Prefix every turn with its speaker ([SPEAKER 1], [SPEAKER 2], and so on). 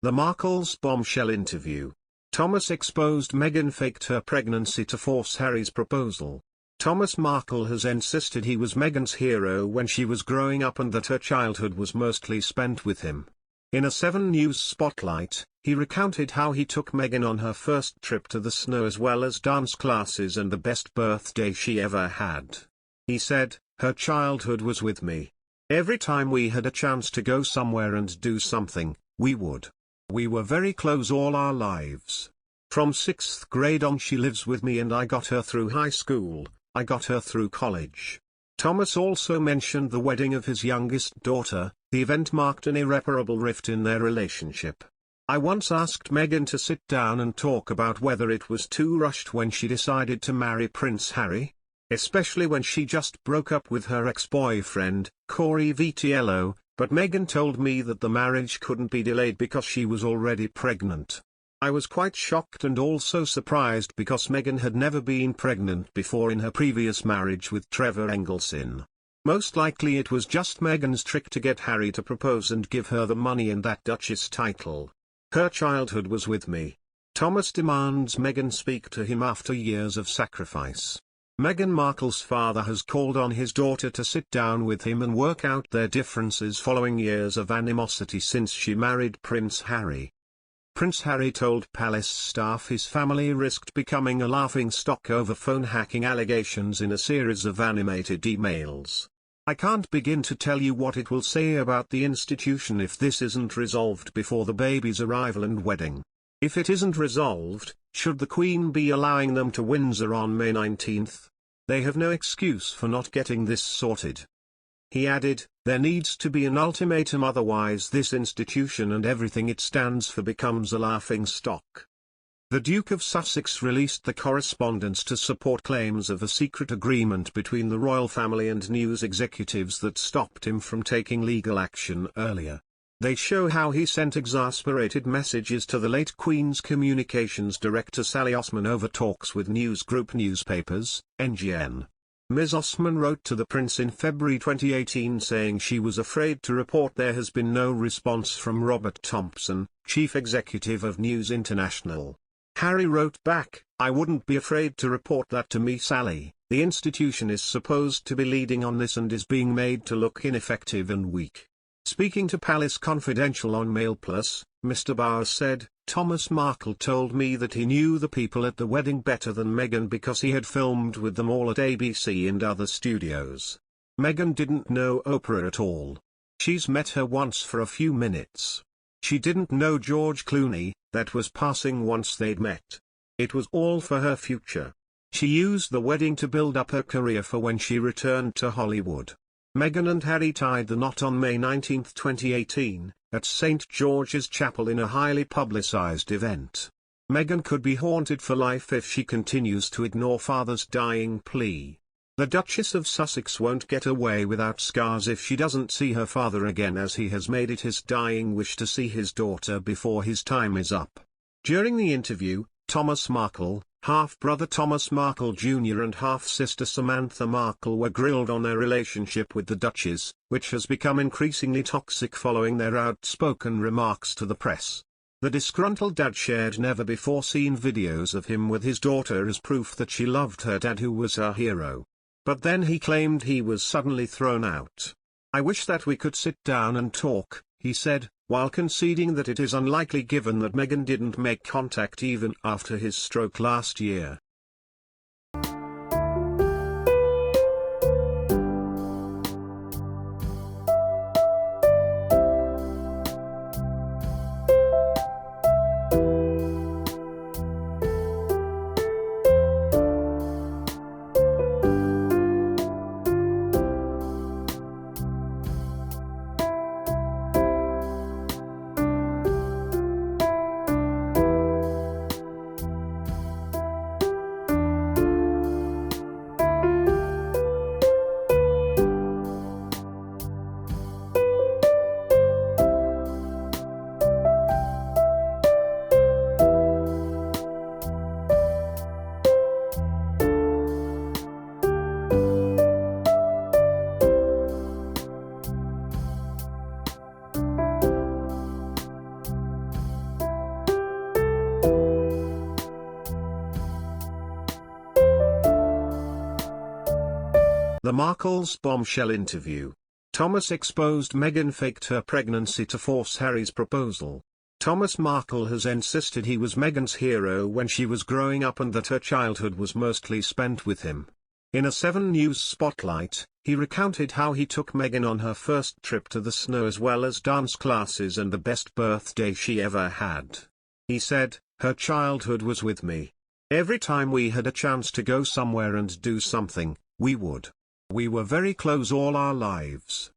[SPEAKER 1] The Markle's bombshell interview. Thomas exposed Meghan faked her pregnancy to force Harry's proposal. Thomas Markle has insisted he was Meghan's hero when she was growing up and that her childhood was mostly spent with him. In a 7 News spotlight, he recounted how he took Meghan on her first trip to the snow as well as dance classes and the best birthday she ever had. He said, "Her childhood was with me. Every time we had a chance to go somewhere and do something, we would. We were very close all our lives. From 6th grade on she lives with me and I got her through high school, I got her through college." Thomas also mentioned the wedding of his youngest daughter. The event marked an irreparable rift in their relationship. "I once asked Meghan to sit down and talk about whether it was too rushed when she decided to marry Prince Harry. Especially when she just broke up with her ex-boyfriend, Cory Vitiello, but Meghan told me that the marriage couldn't be delayed because she was already pregnant. I was quite shocked and also surprised because Meghan had never been pregnant before in her previous marriage with Trevor Engelson. Most likely it was just Meghan's trick to get Harry to propose and give her the money and that Duchess title. Her childhood was with me." Thomas demands Meghan speak to him after years of sacrifice. Meghan Markle's father has called on his daughter to sit down with him and work out their differences following years of animosity since she married Prince Harry. Prince Harry told palace staff his family risked becoming a laughingstock over phone hacking allegations in a series of animated emails. "I can't begin to tell you what it will say about the institution if this isn't resolved before the baby's arrival and wedding. If it isn't resolved, should the Queen be allowing them to Windsor on May 19th? They have no excuse for not getting this sorted." He added, "There needs to be an ultimatum, otherwise this institution and everything it stands for becomes a laughingstock." The Duke of Sussex released the correspondence to support claims of a secret agreement between the royal family and news executives that stopped him from taking legal action earlier. They show how he sent exasperated messages to the late Queen's communications director Sally Osman over talks with news group newspapers, NGN. Ms. Osman wrote to the Prince in February 2018 saying she was afraid to report there has been no response from Robert Thompson, chief executive of News International. Harry wrote back, "I wouldn't be afraid to report that to me, Sally. The institution is supposed to be leading on this and is being made to look ineffective and weak." Speaking to Palace Confidential on Mail Plus, Mr. Bowers said, "Thomas Markle told me that he knew the people at the wedding better than Meghan because he had filmed with them all at ABC and other studios. Meghan didn't know Oprah at all. She's met her once for a few minutes. She didn't know George Clooney, that was passing once they'd met. It was all for her future. She used the wedding to build up her career for when she returned to Hollywood." Meghan and Harry tied the knot on May 19, 2018, at St. George's Chapel in a highly publicized event. Meghan could be haunted for life if she continues to ignore father's dying plea. The Duchess of Sussex won't get away without scars if she doesn't see her father again, as he has made it his dying wish to see his daughter before his time is up. During the interview, Thomas Markle, half-brother Thomas Markle Jr. and half-sister Samantha Markle were grilled on their relationship with the Duchess, which has become increasingly toxic following their outspoken remarks to the press. The disgruntled dad shared never-before-seen videos of him with his daughter as proof that she loved her dad, who was her hero. But then he claimed he was suddenly thrown out. "I wish that we could sit down and talk," he said, while conceding that it is unlikely given that Meghan didn't make contact even after his stroke last year. The Markle's bombshell interview. Thomas exposed Meghan faked her pregnancy to force Harry's proposal. Thomas Markle has insisted he was Meghan's hero when she was growing up and that her childhood was mostly spent with him. In a 7 News spotlight, he recounted how he took Meghan on her first trip to the snow as well as dance classes and the best birthday she ever had. He said, "Her childhood was with me. Every time we had a chance to go somewhere and do something, we would. We were very close all our lives.